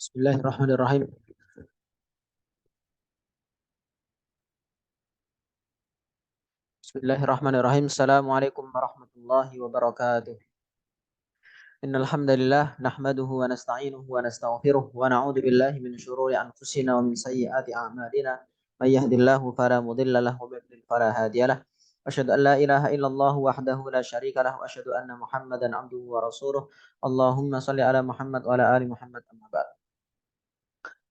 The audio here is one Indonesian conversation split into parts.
Bismillahirrahmanirrahim. Bismillahirrahmanirrahim. Assalamualaikum warahmatullahi wabarakatuh. Innal hamdalillah nahmaduhu wa nasta'inuhu wa nastaghfiruh wa na'udzu billahi min shururi anfusina wa min sayyiati a'malina. May yahdihillahu fala mudilla lahu wa may yudlil fala hadiyalah. Asyhadu an la ilaha illallah wahdahu la syarika lahu wa asyhadu anna Muhammadan abduhu wa rasuluh. Allahumma shalli ala Muhammad wa ala ali Muhammad amma ba'd.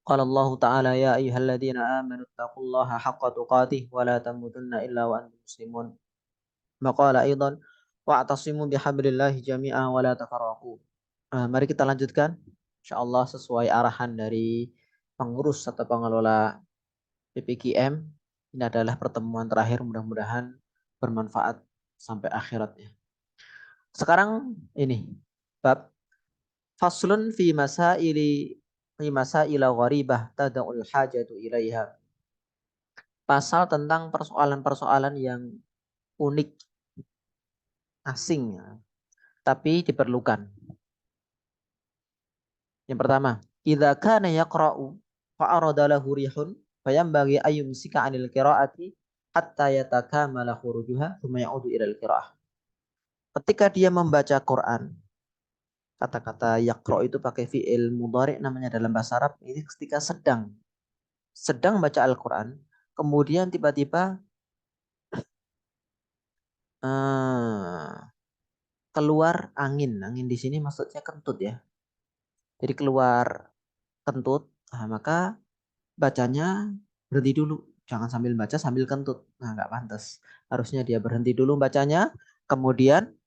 قال الله تعالى يا أيها الذين آمنوا اتقوا الله حق تقاته ولا تموتن إلا وأنتم مسلمون. وقال أيضا واعتصموا بحبل الله جميعا ولا تفرقوا. Mari kita lanjutkan insyaallah sesuai arahan dari pengurus atau pengelola PPKM. Ini adalah pertemuan terakhir, mudah-mudahan bermanfaat sampai akhiratnya. Sekarang ini bab faslun fi masaila gharibah tad'ul hajatu ilaiha. Pasal tentang persoalan-persoalan yang unik, asing, tapi diperlukan. Yang pertama, idza kana yaqra'u fa'arada lahu rihun fayambaghi ayyumsika 'anil qira'ati hatta yatakamala khurujuha thumma ya'udu ilal qira'ah. Ketika dia membaca Quran, kata-kata yaqra' itu pakai fi'il mudhari' namanya dalam bahasa Arab, ini ketika sedang baca Al-Quran, kemudian tiba-tiba keluar angin. Angin di sini maksudnya kentut ya. Jadi keluar kentut, maka bacanya berhenti dulu. Jangan sambil baca sambil kentut. Nah, nggak pantas. Harusnya dia berhenti dulu bacanya. Kemudian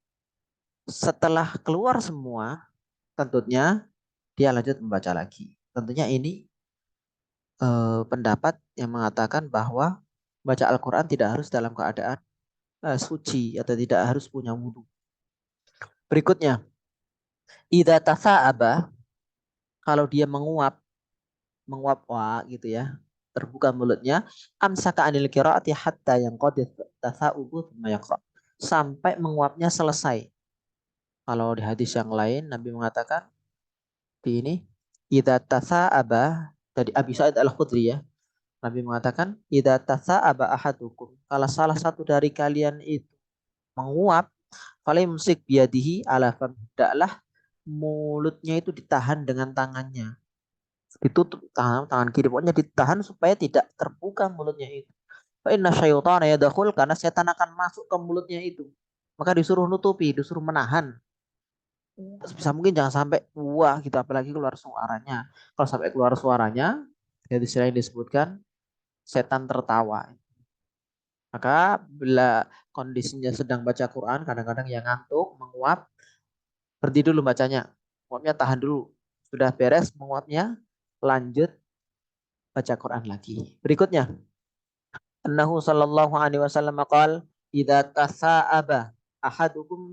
setelah keluar semua kentutnya, dia lanjut membaca lagi. Tentunya ini pendapat yang mengatakan bahwa baca Al-Quran tidak harus dalam keadaan suci atau tidak harus punya wudhu. Berikutnya, idza tasa'aba, kalau dia menguap wah gitu ya, terbuka mulutnya, amsaka anil qiraati hatta yang qad tasa'ubu tsumma yaqra, sampai menguapnya selesai. Kalau di hadis yang lain Nabi mengatakan di ini idza tasa'aba, dari Abi Sa'id Al-Khudri ya, Nabi mengatakan idza tasa'aba ahadukum, kalau salah satu dari kalian itu menguap, falyumsik biyadihi ala fam, hendaklah mulutnya itu ditahan dengan tangannya, ditutup tangan kiri, pokoknya ditahan supaya tidak terbuka mulutnya itu. Fa inna syaitana yadkhul, karena setan akan masuk ke mulutnya itu. Maka disuruh nutupi, disuruh menahan. Sebisa mungkin jangan sampai wah gitu, apalagi keluar suaranya. Kalau sampai keluar suaranya, jadi selain disebutkan setan tertawa. Maka bila kondisinya sedang baca Quran, kadang-kadang yang ngantuk, menguap, berhenti dulu bacanya. Menguapnya tahan dulu. Sudah beres menguapnya, lanjut baca Quran lagi. Berikutnya, annahu sallallahu alaihi wasallam qala idza tasa'aba ahadukum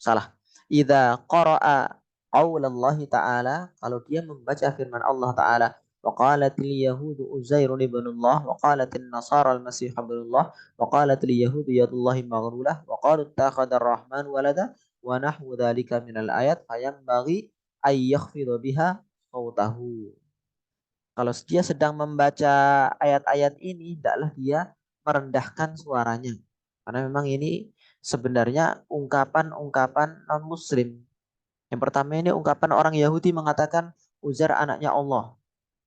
salah. Idza qara'a qaulallahi ta'ala, kalau dia membaca firman Allah Ta'ala, wa qalatil yahudu Uzairun ibnullah wa qalatin nasara al-masih ibnullah wa qalatil yahudu yadullahi maghlulah wa qalu ittakhadar rahman walada wa nahwu dzalika minal ayat fayanbaghi ay yakhfidha biha sautahu. Kalau dia sedang membaca ayat-ayat ini, hendaklah dia merendahkan suaranya. Karena memang ini sebenarnya ungkapan-ungkapan non-muslim. Yang pertama ini ungkapan orang Yahudi mengatakan Uzair anaknya Allah.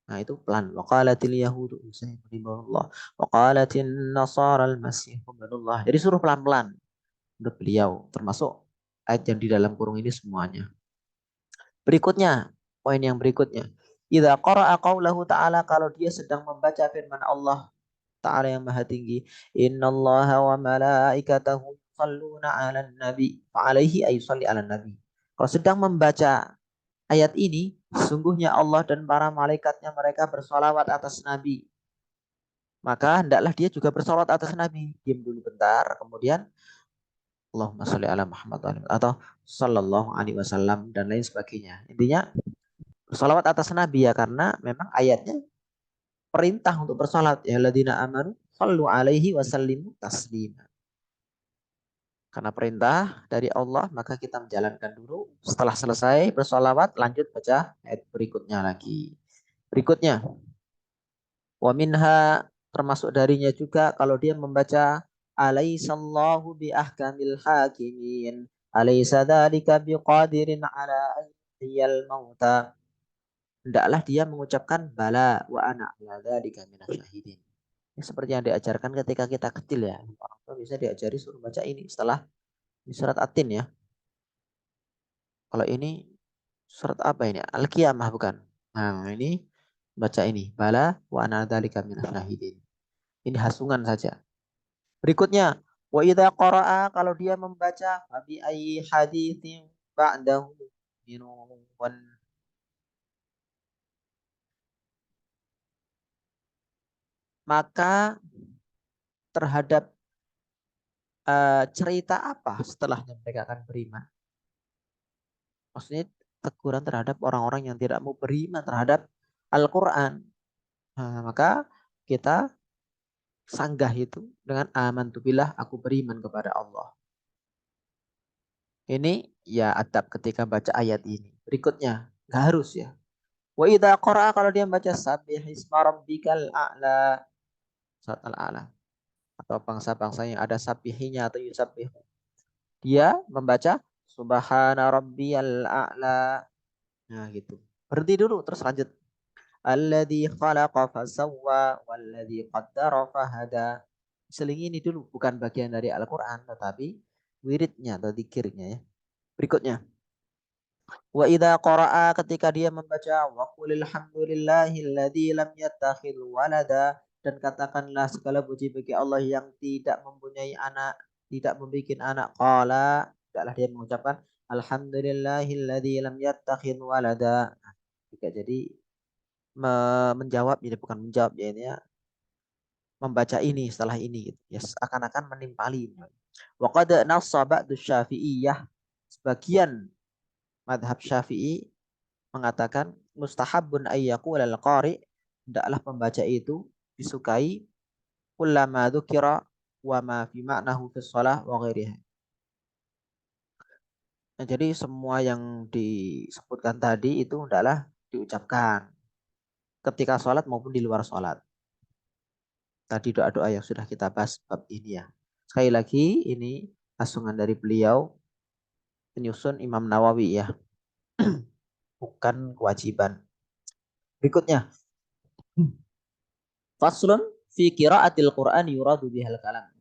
Nah itu pelan. Wa qalatil yahudu Uzair ibnullah. Wa qalatin nasara al-masih ibnullah. Jadi suruh pelan-pelan untuk beliau. Termasuk ayat yang di dalam kurung ini semuanya. Berikutnya, poin yang berikutnya. Idza qara'a qaulahu ta'ala, kalau dia sedang membaca firman Allah Ta'ala yang maha tinggi. Innallaha wa malaikatahu yusalluna 'alan nabi. Fa'alaihi ay yusalli 'alan nabi. Kalau sedang membaca ayat ini, sungguhnya Allah dan para malaikatnya mereka bersolawat atas Nabi. Maka hendaklah dia juga bersolawat atas Nabi. Diam dulu bentar, kemudian Allahumma sholli ala Muhammad atau sallallahu alaihi wasallam dan lain sebagainya. Intinya bersolawat atas Nabi ya, karena memang ayatnya perintah untuk bersolat, ya ladina amanu sallu alaihi wasallimu taslima. Karena perintah dari Allah, maka kita menjalankan dulu. Setelah selesai bersolawat, lanjut baca ayat berikutnya lagi. Berikutnya, wa minha, termasuk darinya juga kalau dia membaca alaisallahu bi ahkamil hakimin alaisa dzalika biqadirin ala ayyal mauta, hendaklah dia mengucapkan bala wa ana ala dzalika minasyahidin. Ini seperti yang diajarkan ketika kita kecil ya. Orang tua bisa diajari suruh baca ini setelah di surat At-Tin ya. Kalau ini surat apa ini? Al-Qiyamah bukan? Nah, ini baca ini. Bala wa ana dzalika minasyahidin. Ini hasungan saja. Berikutnya, wa idza qara'a, kalau dia membaca bi ayyi haditsin ba'dahu minun, maka terhadap cerita apa setelahnya mereka akan beriman. Maksudnya teguran terhadap orang-orang yang tidak mau beriman terhadap Al-Quran. Nah, maka kita sanggah itu dengan amantu billah, aku beriman kepada Allah. Ini ya adab ketika baca ayat ini. Berikutnya, nggak harus ya. Wa idza qara'a, kalau dia baca sabbih isma rabbikal a'la, surat al-a'la, atau bangsa-bangsa yang ada sabihinya atau yusabbih, dia membaca subhana rabbiyal a'la. Nah, gitu. Berhenti dulu terus lanjut. Alladzi khalaqa fasawwa walladzi qaddara fahada. Seling ini dulu bukan bagian dari Al-Qur'an tetapi wiridnya atau zikirnya ya. Berikutnya, wa idza qara'a, ketika dia membaca wa qulil hamdulillahilladzi lam yattakhidh walada, dan katakanlah segala puji bagi Allah yang tidak mempunyai anak, tidak membuat anak. Qala, tidaklah dia mengucapkan alhamdulillahilladzi lam yattakhidh walada. Jika jadi menjawab, ini bukan menjawab ya, ini ya, membaca ini setelah ini gitu. Ya akan-akan menimpali. Wa qad nassa ba'du Syafi'iyah, sebagian madhab Syafi'i mengatakan mustahabun ayyaqul al-qari, hendaklah pembaca itu disukai kullama dzukira wa ma fi ma'nahu fi shalah wa ghairiha. Nah, jadi semua yang disebutkan tadi itu hendaklah diucapkan ketika sholat maupun di luar sholat. Tadi doa-doa yang sudah kita bahas bab ini ya. Sekali lagi ini asungan dari beliau, penyusun Imam Nawawi ya, bukan kewajiban. Berikutnya, faslun fi qiraatil Qur'an yuradu bihal kalam.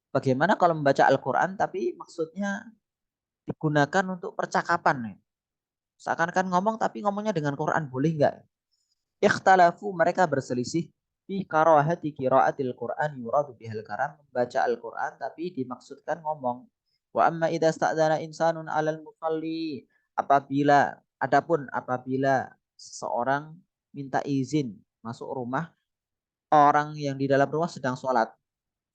Bagaimana kalau membaca Al-Quran tapi maksudnya digunakan untuk percakapan nih. Seakan-akan ngomong tapi ngomongnya dengan Quran, boleh nggak? Ikhtalafu, mereka berselisih fi karahati qiraatil Qur'an yuradu bihal kalam, membaca Al-Quran tapi dimaksudkan ngomong. Wa amma idza sta'dana insanun 'alal musalli, apabila seseorang minta izin masuk rumah orang yang di dalam rumah sedang sholat,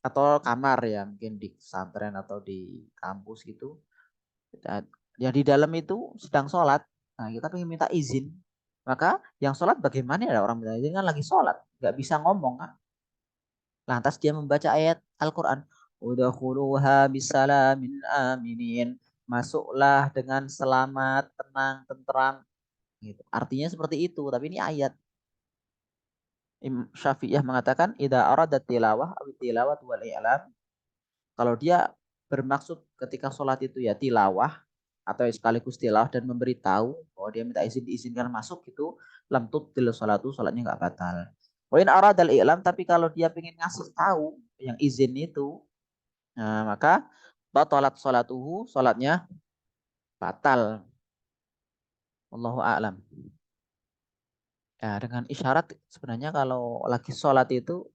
atau kamar ya mungkin di pesantren atau di kampus gitu, yang di dalam itu sedang sholat, nah kita pengen minta izin, maka yang sholat bagaimana ya, orang minta izin kan lagi sholat nggak bisa ngomong kan, lantas dia membaca ayat Al-Quran, udkhuluha bisalamin aminin, masuklah dengan selamat, tenang, tentram gitu. Artinya seperti itu, tapi ini ayat. Syafi'iyah mengatakan idza arada tilawah aw tilawat wal i'lam, kalau dia bermaksud ketika sholat itu ya tilawah atau sekaligus tilawah dan memberitahu bahwa dia minta izin, diizinkan masuk gitu, lam tubtil sholatu, sholatnya nggak batal. Poin aradal i'lam, tapi kalau dia pengen ngasih tahu yang izin itu, nah, maka batalat sholatuhu, sholatnya batal. Wallahu a'lam. Ya, dengan isyarat sebenarnya kalau lagi sholat itu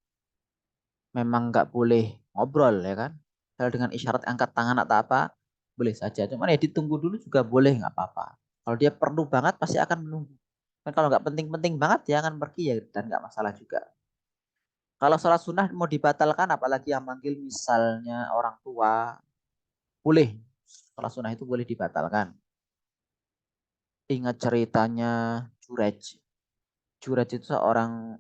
memang nggak boleh ngobrol ya kan. Kalau dengan isyarat angkat tangan atau apa boleh saja. Cuman ya ditunggu dulu juga boleh, nggak apa-apa. Kalau dia perlu banget pasti akan menunggu. Kan kalau nggak penting-penting banget ya akan pergi ya, dan nggak masalah juga. Kalau sholat sunnah mau dibatalkan, apalagi yang manggil misalnya orang tua, boleh. Sholat sunnah itu boleh dibatalkan. Ingat ceritanya Jurej. Jurej itu seorang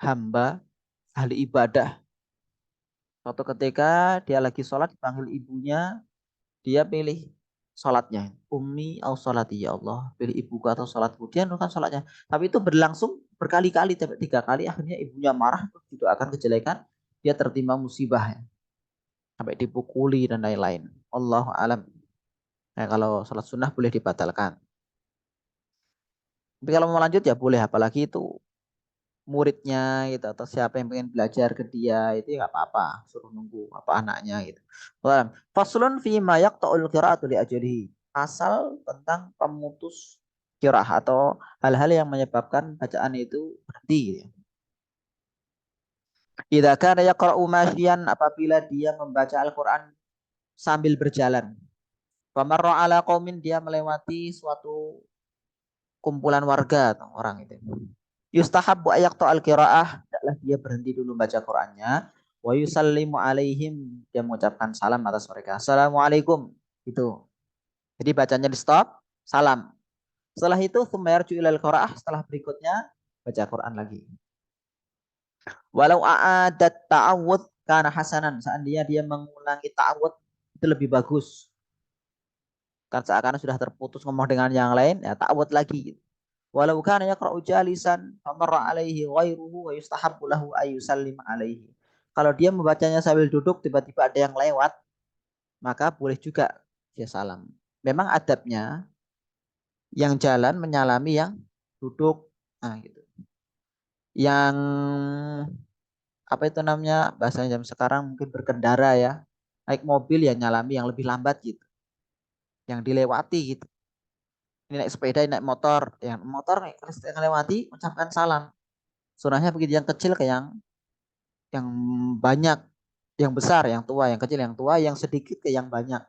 hamba ahli ibadah. Suatu ketika dia lagi sholat dipanggil ibunya, Dia pilih sholatnya. Ummi atau sholati ya Allah. Pilih ibuku atau sholatku. Dia menurunkan sholatnya. Tapi itu berlangsung berkali-kali. Sampai 3 kali. Akhirnya ibunya marah. Didoakan kejelekan. Dia tertimpa musibah. Ya. Sampai dipukuli dan lain-lain. Allahu alam. Nah, kalau sholat sunnah boleh dibatalkan. Tapi kalau mau lanjut ya boleh. Apalagi itu muridnya gitu atau siapa yang pengen belajar ke dia itu ya nggak apa-apa suruh nunggu apa anaknya gitu. Faslun fi ma yaqta'ul qira'atu li ajlihi. Pasal tentang pemutus qiraah atau hal-hal yang menyebabkan bacaan itu berhenti gitu. Idza kana yaqra'u masyian apabila dia membaca Al-Qur'an sambil berjalan. Famarra ala qaumin dia melewati suatu kumpulan warga atau orang itu. Yustahabbu ayaqta al-qiraah, hendaklah dia berhenti dulu baca Qur'annya, wa yusallimu alaihim, dia mengucapkan salam atas mereka. Assalamualaikum. Itu. Jadi bacanya di stop, salam. Setelah itu tsumma yarju ilal qiraah, setelah berikutnya baca Quran lagi. Walau a'adat ta'awud kana hasanan, seandainya dia mengulangi ta'awud itu lebih bagus. Kan seakan sudah terputus ngomong dengan yang lain, ya ta'awud lagi. Walau kana yaqra'u jalisan famarra alaihi ghairuhu wa yustahabbu lahu ay yusallim alaihi. Kalau dia membacanya sambil duduk tiba-tiba ada yang lewat, maka boleh juga dia salam. Memang adabnya yang jalan menyalami yang duduk. Nah, gitu. Yang apa itu namanya bahasanya jam sekarang mungkin berkendara ya. Naik mobil ya nyalami yang lebih lambat gitu. Yang dilewati gitu. Ini naik sepeda, ini naik motor. Yang motor yang lewati ucapkan salam. Sunahnya begitu yang kecil ke yang banyak, yang besar, yang tua, yang kecil, yang tua, yang sedikit ke yang banyak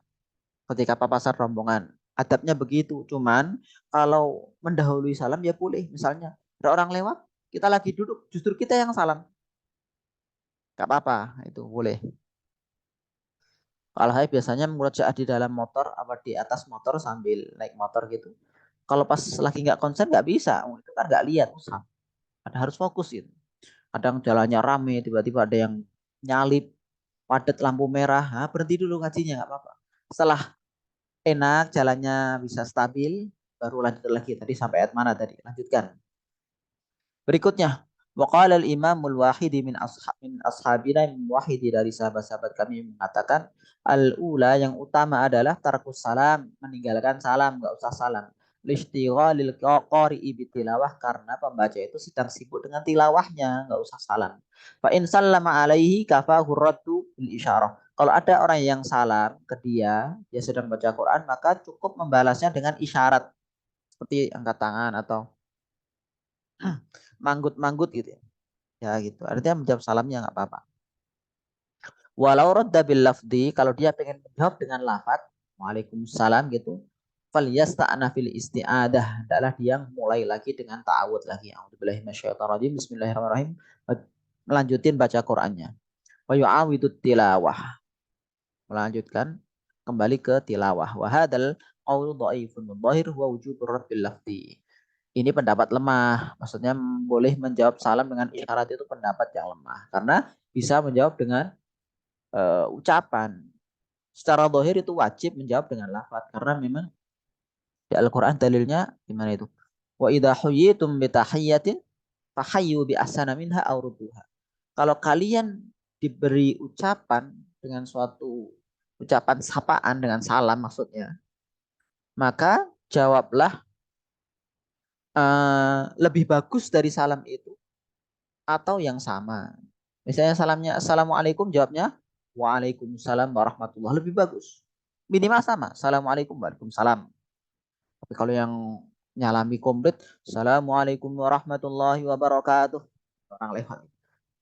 ketika papasan rombongan. Adabnya begitu. Cuman kalau mendahului salam ya boleh. Misalnya ada orang lewat, kita lagi duduk, justru kita yang salam. Gak apa-apa, itu boleh. Kalau saya biasanya mengucap di dalam motor, apa di atas motor sambil naik motor gitu. Kalau pas lagi nggak konsen nggak bisa, itu kan nggak lihat, ada harus fokus gitu. Kadang jalannya rame, tiba-tiba ada yang nyalip, padat lampu merah, nah, berhenti dulu ngajinya nggak apa-apa. Setelah enak, jalannya bisa stabil, baru lanjut lagi. Tadi sampai ayat mana tadi? Lanjutkan. Berikutnya, waqala al-imamul wahidi min ashabina wahidi dari sahabat-sahabat kami mengatakan al-ula yang utama adalah tarkus salam, meninggalkan salam, enggak usah salam. Lishtighalil qari'i bitilawah karena pembaca itu sedang sibuk dengan tilawahnya, enggak usah salam. Fa in sallama alaihi kafahu raddu bil isyarah. Kalau ada orang yang salam ke dia sedang baca Quran, maka cukup membalasnya dengan isyarat seperti angkat tangan atau manggut-manggut gitu ya. Ya gitu. Artinya menjawab salamnya nggak apa-apa. Walau radda bil lafdi, kalau dia pengen menjawab dengan lafaz Waalaikumsalam gitu, falyasta'na fil isti'adah. Adalah dia mulai lagi dengan ta'awud lagi. A'udzubillahi minasyaitonir Bismillahirrahmanirrahim. Melanjutin baca Qur'annya. Wa yu'awidut tilawah. Melanjutkan kembali ke tilawah. Wa hadzal qaulu dhaifun dhahir huwa wujubur radbil lafdi. Ini pendapat lemah. Maksudnya boleh menjawab salam dengan isyarat itu pendapat yang lemah. Karena bisa menjawab dengan ucapan. Secara dohir itu wajib menjawab dengan lafaz. Karena memang di Al-Quran dalilnya gimana itu? Wa idha huyitum bitahiyyatin fahayyu bi ahsana minha aw rudduha. Kalau kalian diberi ucapan dengan suatu ucapan sapaan dengan salam maksudnya, maka jawablah lebih bagus dari salam itu atau yang sama. Misalnya salamnya Assalamualaikum, jawabnya Waalaikumsalam warahmatullahi, lebih bagus. Minimal sama. Assalamualaikum Waalaikumsalam. Tapi kalau yang nyalami komplit Assalamualaikum warahmatullahi wabarakatuh, orang lewat.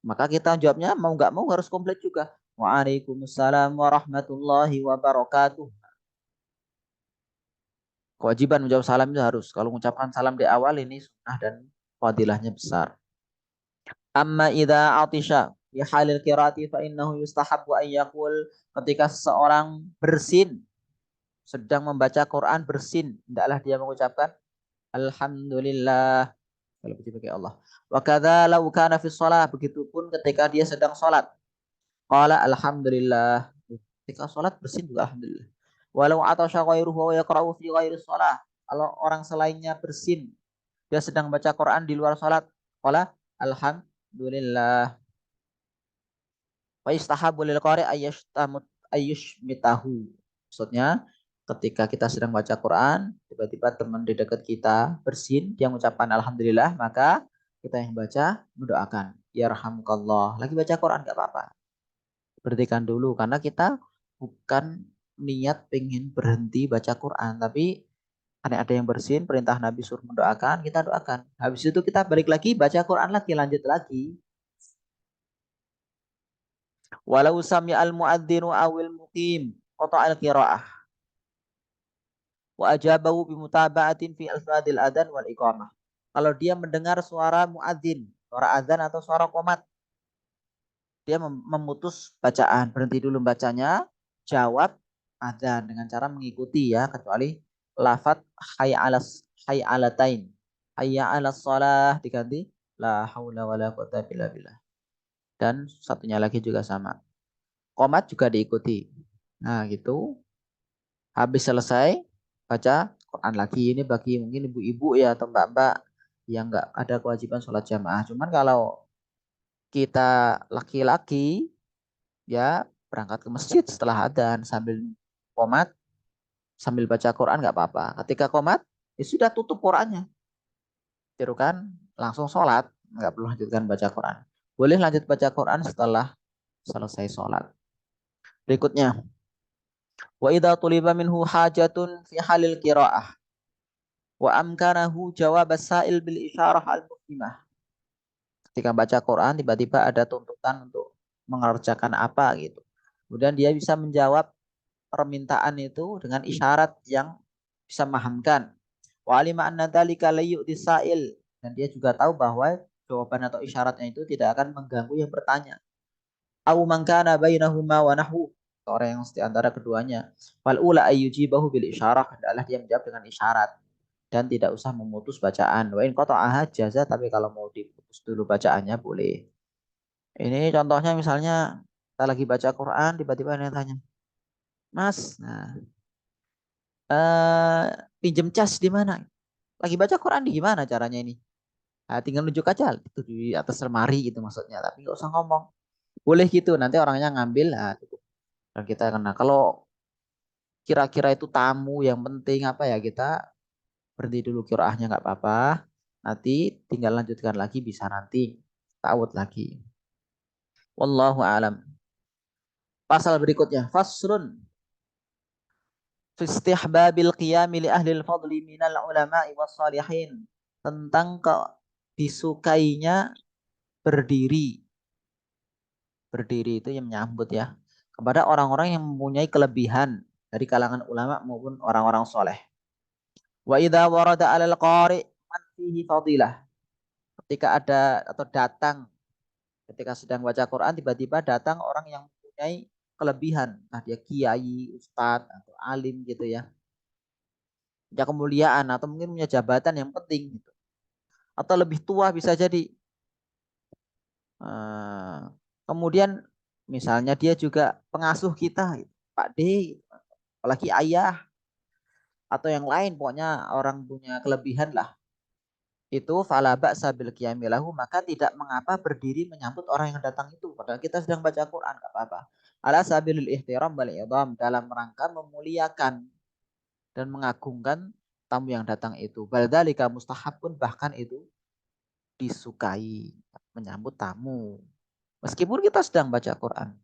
Maka kita jawabnya mau nggak mau harus komplit juga. Waalaikumsalam warahmatullahi wabarakatuh. Kewajiban menjawab salam itu harus. Kalau mengucapkan salam di awal ini sunnah dan fadilahnya besar. Amma idza atisha fi halil qiraati fa innahu yustahabbu an yaqul, ketika seseorang bersin sedang membaca Quran bersin, hendaklah dia mengucapkan alhamdulillah kalau puji bagi Allah. Wa kadza law kana fi shalah, begitupun ketika dia sedang salat. Qala alhamdulillah. Ketika salat bersin juga alhamdulillah. Walau atasya ghairuhu wa yaqra'u fi ghairi shalah. Kalau orang selainnya bersin, dia sedang baca Quran di luar salat, qala alhamdulillah. Wa istahabu lil qari ayyushmitahu. Maksudnya ketika kita sedang baca Quran, tiba-tiba teman di dekat kita bersin, dia mengucapkan alhamdulillah, maka kita yang baca mendoakan, yarhamukallah. Lagi baca Quran enggak apa-apa. Berhentikan dulu karena kita bukan niat pengen berhenti baca Quran, tapi ada yang bersin, perintah Nabi suruh mendoakan, kita doakan. Habis itu kita balik lagi baca Quran lagi, lanjut lagi. Walau sami al muadzinu awil muqim qata al qiraah wa ajabahu bi mutaba'atin fi alfadil adan wal iqamah. Kalau dia mendengar suara muadzin, suara azan atau suara qomat, dia memutus bacaan, berhenti dulu bacanya, jawab azan dengan cara mengikuti ya, kecuali lafaz hayya alas hayya alatain. Hayya alas shalah diganti la haula wala quwata illa billah. Dan satunya lagi juga sama. Qomat juga diikuti. Nah, gitu. Habis selesai baca Quran lagi. Ini bagi mungkin ibu-ibu ya atau mbak-mbak yang nggak ada kewajiban sholat jamaah. Cuman kalau kita laki-laki ya berangkat ke masjid setelah adzan sambil qomat, sambil baca Quran nggak apa-apa. Ketika qomat, ya sudah tutup Qurannya. Tirukan langsung sholat, nggak perlu lanjutkan baca Quran. Boleh lanjut baca Quran setelah selesai sholat. Berikutnya, wa idza tuliba minhu hajatun fi halil qiraah wa amkanahu jawab as-sa'il bil isyarah al-muslimah. Ketika baca Quran tiba-tiba ada tuntutan untuk mengerjakan apa gitu. Kemudian dia bisa menjawab permintaan itu dengan isyarat yang bisa memahamkan. Wa alima anna dzalika la yu'tisail, dan dia juga tahu bahwa jawaban atau isyaratnya itu tidak akan mengganggu yang bertanya. Au man kana bainahuma wa nahwu, orang yang di antara keduanya. Fal ula ayyujibahu bil isyarah, adalah dia menjawab dengan isyarat dan tidak usah memutus bacaan. Wa in qata'aha jaza, tapi kalau mau diputus dulu bacaannya boleh. Ini contohnya misalnya kita lagi baca Quran tiba-tiba ada yang tanya, "Mas, nah, eh pinjem cas di mana?" Lagi baca Quran di gimana caranya ini? Nah, tinggal nunjuk aja itu di atas lemari gitu maksudnya, tapi nggak usah ngomong. Boleh gitu, nanti orangnya ngambil, nah, gitu. Dan kita kena. Kalau kira-kira itu tamu yang penting apa ya, kita berhenti dulu kiraahnya nggak apa-apa. Nanti tinggal lanjutkan lagi, bisa nanti ta'awud lagi. Wallahu alam. Pasal berikutnya, faslun fi istihbabil qiyami li ahli al-fadli minal ulama'i was salihin. Tentang disukainya berdiri. Berdiri itu yang menyambut ya, kepada orang-orang yang mempunyai kelebihan dari kalangan ulama maupun orang-orang soleh. Wa idza warada 'alal qari man fihi fadilah. Ketika ada atau datang, ketika sedang baca Quran tiba-tiba datang orang yang mempunyai kelebihan, nah dia kiai, ustadz atau alim gitu ya, punya kemuliaan atau mungkin punya jabatan yang penting gitu. Atau lebih tua bisa jadi. Kemudian misalnya dia juga pengasuh kita, gitu. Pak D, apalagi ayah atau yang lain, pokoknya orang punya kelebihan lah. Itu fala ba'sa bil qiyami lahu, maka tidak mengapa berdiri menyambut orang yang datang itu padahal kita sedang baca Quran, enggak apa-apa. Ala sabilil ihtiram wal idham, dalam rangka memuliakan dan mengagungkan tamu yang datang itu. Bal mustahabun, bahkan itu disukai, menyambut tamu meskipun kita sedang baca Quran.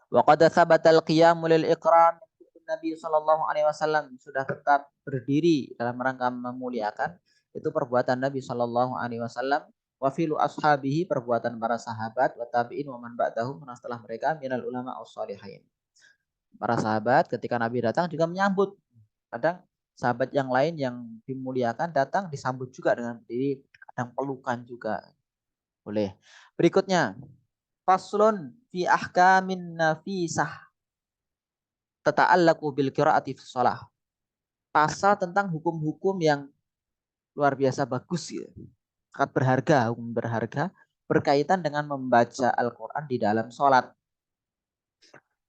Wa qad thabatal qiyamu lil ikram, Nabi sallallahu alaihi wasallam sudah tetap berdiri dalam rangka memuliakan, itu perbuatan Nabi sallallahu alaihi wasallam. Wa filu ashabihi, perbuatan para sahabat, wa tabi'in wa man ba'dahum, setelah mereka, minal ulama as-salihin. Para sahabat ketika Nabi datang juga menyambut. Kadang sahabat yang lain yang dimuliakan datang disambut juga dengan berdiri, kadang pelukan juga boleh. Berikutnya, faslun fi ahkamin nafisah tata'allaqu bil qiraati fi shalah. Pasal tentang hukum-hukum yang luar biasa bagus ya. Sangat berharga, hukum berharga berkaitan dengan membaca Al-Qur'an di dalam salat.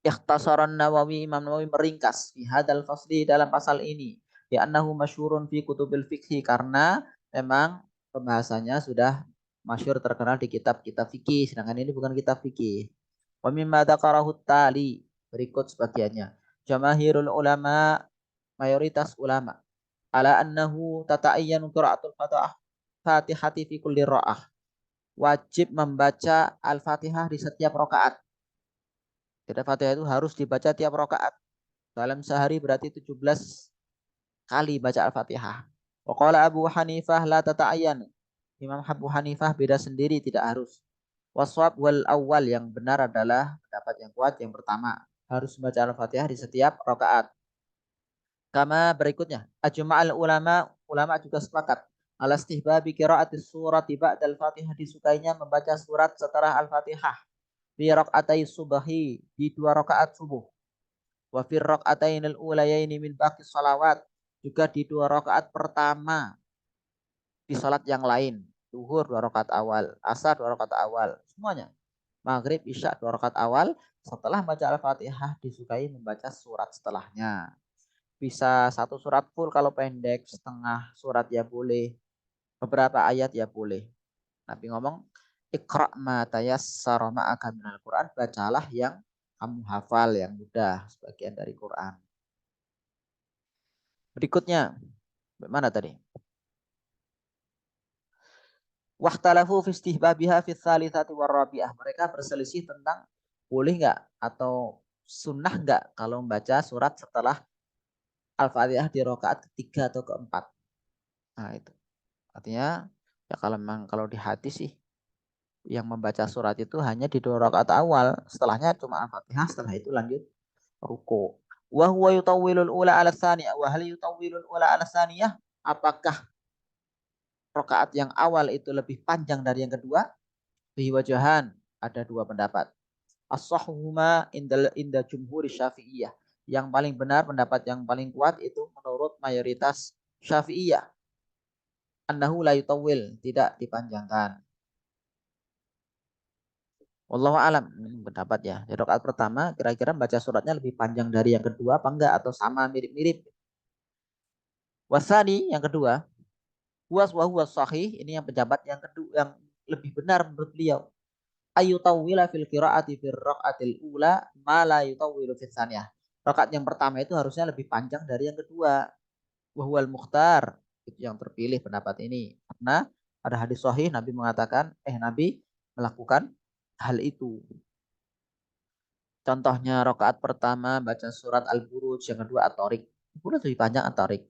Ikhtasaran Nawawi, Imam Nawawi meringkas fi hadal fasli dalam pasal ini. Ya annahu masyhurun fi kutubil fikhi, karena memang pembahasannya sudah masyhur terkenal di kitab-kitab fikih, sedangkan ini bukan kitab fikih. Wa mimma dzakarahu tali, berikut sebagiannya. Jamaahirul ulama, mayoritas ulama, ala annahu tata'ayyanu qiraatul Fatihati fi kulli ra'ah. Wajib membaca Al-Fatihah di setiap rakaat. Jadi Fatihah itu harus dibaca tiap rakaat. Dalam sehari berarti 17 kali baca Al-Fatihah. Waqala Abu Hanifah la tata'ayyan. Imam Abu Hanifah beda sendiri, tidak harus. Waswab wal awal, yang benar adalah pendapat yang kuat yang pertama, harus membaca Al-Fatihah di setiap rakaat. Kama berikutnya, ajma'al ulama, ulama juga sepakat ala istihbabi qiraatis surati ba'dal Fatihah, disukainya membaca surat setelah Al-Fatihah fi raqatai subahi, di 2 rakaat subuh. Wa fi raqatainil ulayaini min baqi salawat, juga di 2 rakaat pertama di salat yang lain. Zuhur 2 rakaat awal, asar 2 rakaat awal, semuanya. Maghrib, isya 2 rakaat awal. Setelah baca Al-Fatihah disukai membaca surat setelahnya. Bisa 1 surat full kalau pendek, setengah surat ya boleh, beberapa ayat ya boleh. Nabi ngomong, Iqra' ma tayassara ma'aka minal Qur'an, bacalah yang kamu hafal, yang mudah, sebagian dari Quran. Berikutnya, mana tadi? Wahtalafu fi istihbabiha fi tsalitsati warabi'ah. Mereka berselisih tentang boleh enggak atau sunnah enggak kalau membaca surat setelah Al-Fatihah di rakaat ketiga atau keempat. Nah, itu. Artinya ya kalau memang kalau di hadis sih yang membaca surat itu hanya di 2 rakaat awal, setelahnya cuma Al-Fatihah, setelah itu lanjut ruku. Wa huwa yutawwilul ula 'ala tsaniyah, wa hal yutawwilul ula 'ala tsaniyah? Apakah rakaat yang awal itu lebih panjang dari yang kedua? Fi wajahan, ada 2 pendapat. As-sahhuma inda jumhur Syafi'iyah. Yang paling benar, pendapat yang paling kuat itu menurut mayoritas Syafi'iyah. Annahu la yutawwil, tidak dipanjangkan. Wallahu alam, ini pendapat ya. Di rakaat pertama kira-kira baca suratnya lebih panjang dari yang kedua apa enggak, atau sama mirip-mirip. Wasani, yang kedua, huwas sahih, ini yang pendapat yang kedua yang lebih benar menurut beliau. Ayu tawwila fil qiraati fil raqatil ula ma la yutawwilu fis tsaniyah. Rakaat yang pertama itu harusnya lebih panjang dari yang kedua. Wa huwal mukhtar, itu yang terpilih pendapat ini. Karena ada hadis sahih Nabi mengatakan, Nabi melakukan hal itu. Contohnya rakaat pertama baca surat Al-Buruj, yang kedua At-Tariq. Buruj lebih panjang At-Tariq.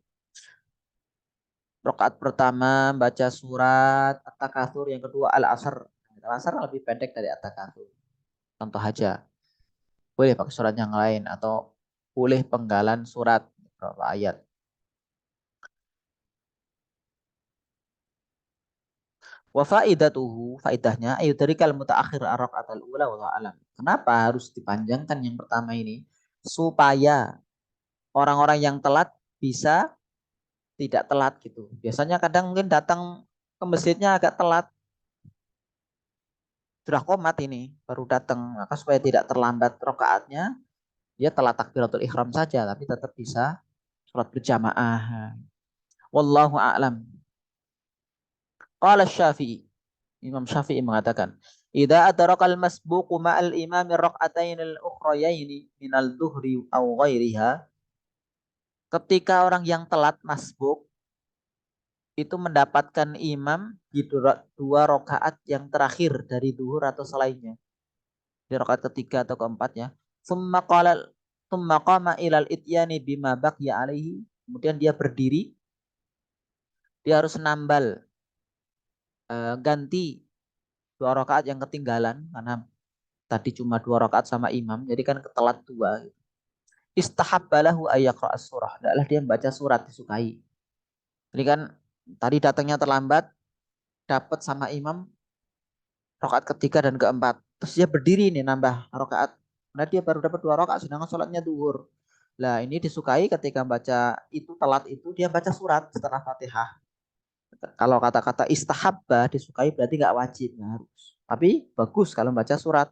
Rakaat pertama baca surat At-Takatsur, yang kedua Al-Asr. Al-Asr lebih pendek dari At-Takatsur. Contoh aja. Boleh pakai surat yang lain atau boleh penggalan surat beberapa ayat. Wa faidatuhu, faidahnya ayu tarikal mutaakhir ar-rakaatul ula wa alam. Kenapa harus dipanjangkan yang pertama ini? Supaya orang-orang yang telat bisa tidak telat gitu. Biasanya kadang mungkin datang ke masjidnya agak telat. Sudah qomat ini, baru datang. Maka supaya tidak terlambat rakaatnya, dia telat takbiratul ihram saja, tapi tetap bisa sholat berjamaah. Wallahu a'lam. Qala Syafi'i. Imam Syafi'i mengatakan, "Idza adraka al-masbuqu ma'al imami rak'atain al-ukhrayaini minal dhuhri aw ghairiha." Ketika orang yang telat masbuk itu mendapatkan imam di 2 rakaat yang terakhir dari duhur atau selainnya. Di rakaat ketiga atau keempatnya. Tsumma qama ilal ityani bima baqiya alaihi. Kemudian dia berdiri, dia harus nambal ganti 2 rakaat yang ketinggalan karena tadi cuma 2 rakaat sama imam, jadi kan ketelat 2. Istahabbalahu ayyaqra'as surah. Adalah dia membaca surat, disukai. Jadi kan tadi datangnya terlambat, dapat sama imam rakaat ketiga dan keempat. Terus dia berdiri nih nambah rakaat. Karena dia baru dapat 2 rakaat sedangkan sholatnya duhur. Nah ini disukai ketika baca itu telat itu dia baca surat setelah Fatihah. Kalau kata-kata istahabba disukai berarti nggak wajib, nggak harus. Tapi bagus kalau baca surat.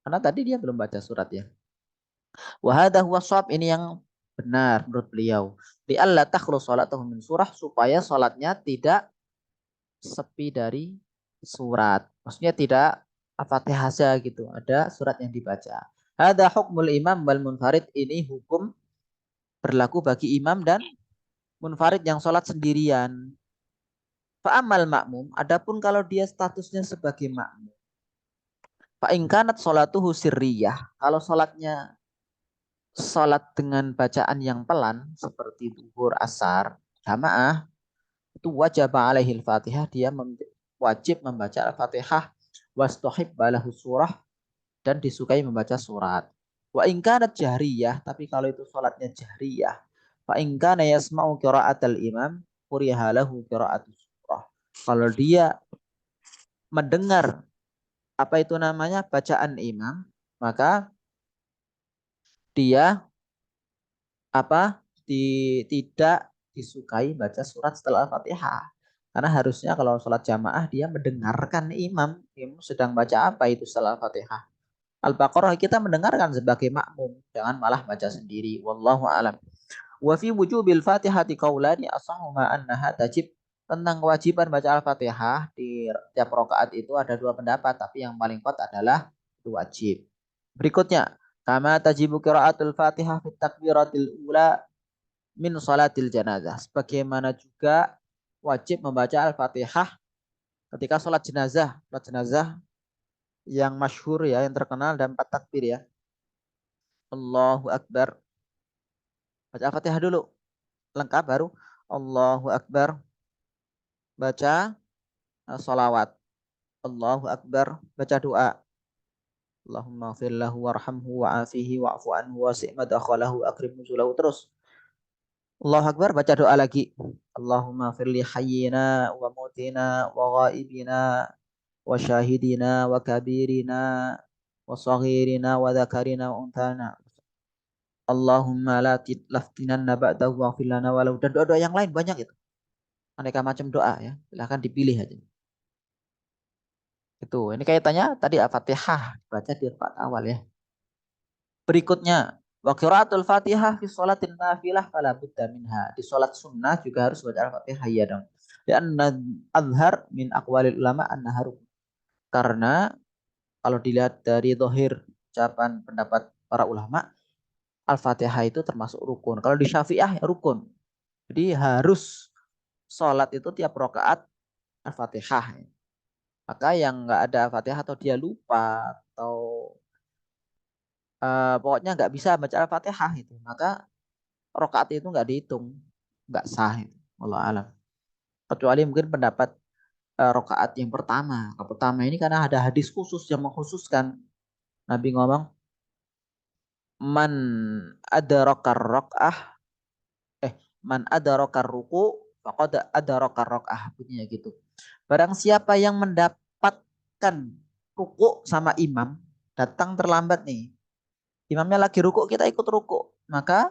Karena tadi dia belum baca surat ya. Wahada huwa shawab, ini yang benar menurut beliau. Di Allah takhlu salatuhu min surah, supaya salatnya tidak sepi dari surat. Maksudnya tidak Al-Fatihah saja gitu. Ada surat yang dibaca. Ada hukmul imam wal munfarid, ini hukum berlaku bagi imam dan munfarid yang sholat sendirian. Fa'amal makmum, adapun kalau dia statusnya sebagai makmum. Fa'inkanat sholatuhu sirriyah, kalau sholatnya sholat dengan bacaan yang pelan seperti duhur, asar, jamaah, itu wajib alaihil fatihah, dia wajib membaca al-fatihah, wastohib balahu surah, dan disukai membaca surat. Wa ingkanat jahriyah, tapi kalau itu sholatnya jahriyah, fa ingkana yasma'u qira'atal imam, kuriha lahu qira'atus surah. Kalau dia mendengar apa itu namanya bacaan imam, maka dia apa tidak disukai baca surat setelah Al-Fatihah. Karena harusnya kalau sholat jamaah dia mendengarkan imam sedang baca apa itu setelah Al-Fatihah. Al-Baqarah kita mendengarkan sebagai makmum, jangan malah baca sendiri. Wallahu a'lam. Wa fi wujubil Fatihati qaulani asahu ma annaha tajib. Tentang kewajiban baca Al-Fatihah di tiap rakaat itu ada dua pendapat, tapi yang paling kuat adalah itu wajib. Berikutnya, kama tajibu qiraatul Fatihah fi takbiratil ula min salatil janazah. Sebagaimana juga wajib membaca Al-Fatihah ketika sholat jenazah. Sholat jenazah yang masyhur ya, yang terkenal dan empat takbir ya. Allahu Akbar. Baca Al-Fatihah dulu. Lengkap baru Allahu Akbar. Baca salawat. Allahu Akbar. Baca doa. Allahumma fir lahu warhamhu wa'afihi wa'fu anhu wasi' madakhalahu akrim nuzulahu. Terus Allahu Akbar, baca doa lagi. Allahumma firli hayyina wa mutina wa ghaibina wa syahidina wa kabirina wa saghirina wa dzakarina wa untana. Allahumma la laftinanna ba'dahu wa lana walau, dan doa-doa yang lain banyak itu. Aneka macam doa ya. Silahkan dipilih aja. Itu. Ini kaitannya tadi Al-Fatihah baca di rakaat awal ya. Berikutnya, wa qiraatul Fatihah fi sholatin nafilah fala budda minha. Di salat sunnah juga harus baca Al-Fatihah ya dong. Dan azhar min aqwalil ulama an-nahar. Karena kalau dilihat dari zahir ucapan pendapat para ulama, Al-Fatihah itu termasuk rukun. Kalau di Syafi'ah ya rukun. Jadi harus sholat itu tiap rakaat Al-Fatihah. Maka yang nggak ada Al-Fatihah atau dia lupa atau pokoknya nggak bisa baca Al-Fatihah itu, maka rakaat itu nggak dihitung, nggak sah itu. Allah alam. Kecuali mungkin pendapat rakaat yang pertama. Yang pertama ini karena ada hadis khusus yang mengkhususkan. Nabi ngomong, man adarokar rokah, man adarokar ruku, faqad adarokar rokah, bunyinya gitu. Barang siapa yang mendapatkan ruku sama imam, datang terlambat nih. Imamnya lagi ruku, kita ikut ruku. Maka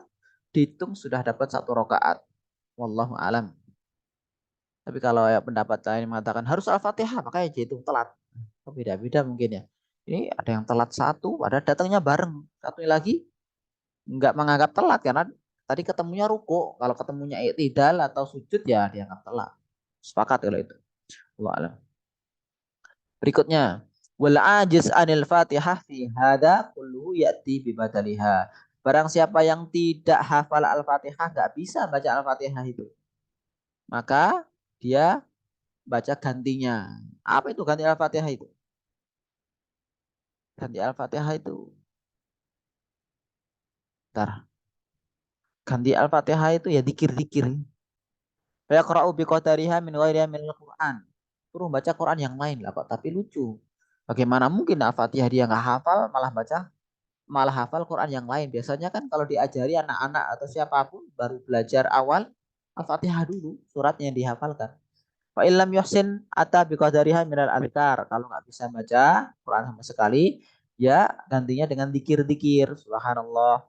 dihitung sudah dapat satu rakaat. Wallahu alam. Tapi kalau ya pendapat lain mengatakan harus Al-Fatihah, makanya dihitung telat. Beda-beda mungkin ya. Ini ada yang telat satu, ada datangnya bareng. Satu lagi nggak menganggap telat karena tadi ketemunya ruku. Kalau ketemunya i'tidal atau sujud ya dianggap telat. Sepakat kalau itu. Wallahu alam. Berikutnya, wal ajiz anil Fatihah fi hada kulluhu ya'ti bi badaliha. Barang siapa yang tidak hafal Al-Fatihah, nggak bisa baca Al-Fatihah itu, maka dia baca gantinya. Apa itu ganti Al-Fatihah itu? Ganti Al-Fatihah itu. Bentar. Ganti Al-Fatihah itu ya dikir-dikir. Fa yaqra'u bi qadariha min ghairi min al-Qur'an. Suruh baca Quran yang lain lah kok, tapi lucu. Bagaimana mungkin Al-Fatihah dia nggak hafal malah hafal Quran yang lain. Biasanya kan kalau diajari anak-anak atau siapapun baru belajar awal Al-Fatihah dulu, suratnya yang dihafalkan. Fa illam yuhsin ata biqadariha minal adhkar. Kalau nggak bisa baca Quran sama sekali, ya gantinya dengan dikir-dikir. Subhanallah,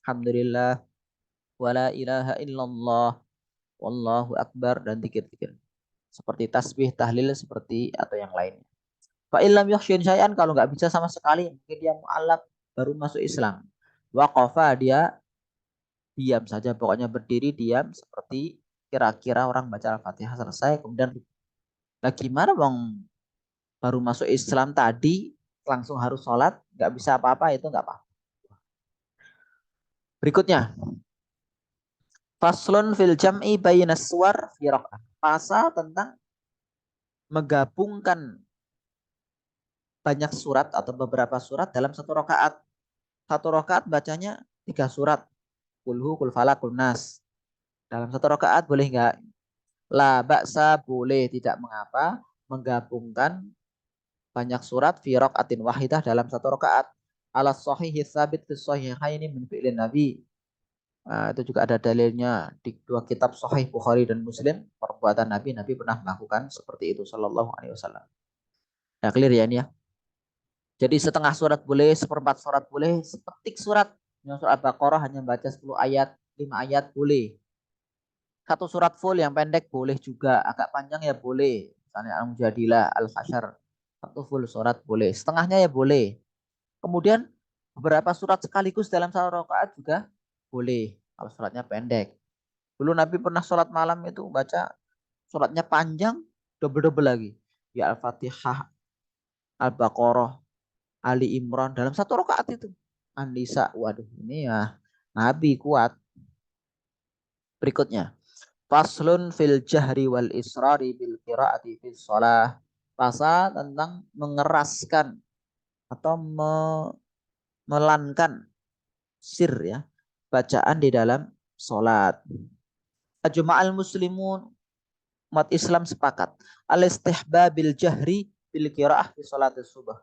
alhamdulillah, wala ilaha illallah, wallahu akbar, dan dikir-dikir. Seperti tasbih, tahlil, seperti atau yang lainnya. Fa illam yuhsin syai'an, kalau nggak bisa sama sekali, mungkin dia mu'alaf baru masuk Islam. Waqafa dia diam saja, pokoknya berdiri diam seperti kira-kira orang baca Al-Fatihah selesai kemudian nah gimana bang baru masuk Islam tadi langsung harus sholat nggak bisa apa-apa itu nggak apa. Berikutnya faslun fil jam'i bainas suwar fi raq'ah. Pasal tentang menggabungkan banyak surat atau beberapa surat dalam satu rakaat. Satu rakaat bacanya 3 surat. Kulhu, kul falak, kul nas. Dalam satu rakaat boleh nggak? La baksa boleh tidak mengapa menggabungkan banyak surat fi raqatin wahidah dalam satu rakaat. Ala sahihi tsabit fi sahihaini min fi'lin nabi. Nah, itu juga ada dalilnya di dua kitab Sahih Bukhari dan Muslim perbuatan Nabi. Nabi pernah melakukan seperti itu Sallallahu Alaihi Wasallam. Nah, clear ya ini ya. Jadi setengah surat boleh, seperempat surat boleh, sepetik surat. Yang surat Al-Baqarah hanya baca 10 ayat, 5 ayat boleh. Satu surat full yang pendek boleh juga, agak panjang ya boleh. Misalnya Al-Mujadilah, Al-Hasyr, satu full surat boleh. Setengahnya ya boleh. Kemudian beberapa surat sekaligus dalam satu rakaat juga boleh. Kalau suratnya pendek. Dulu Nabi pernah sholat malam itu baca suratnya panjang, double-double lagi. Ya Al-Fatihah, Al-Baqarah, Ali Imran dalam satu rakaat itu. An-Nisa, waduh ini ya Nabi kuat. Berikutnya, faslun fil jahri wal israri bil qiraati fis shalah. Pasal tentang mengeraskan atau melankan sir ya, bacaan di dalam salat. Ajma'al muslimun umat Islam sepakat al-istihbabil jahri bil qiraah di salat subuh.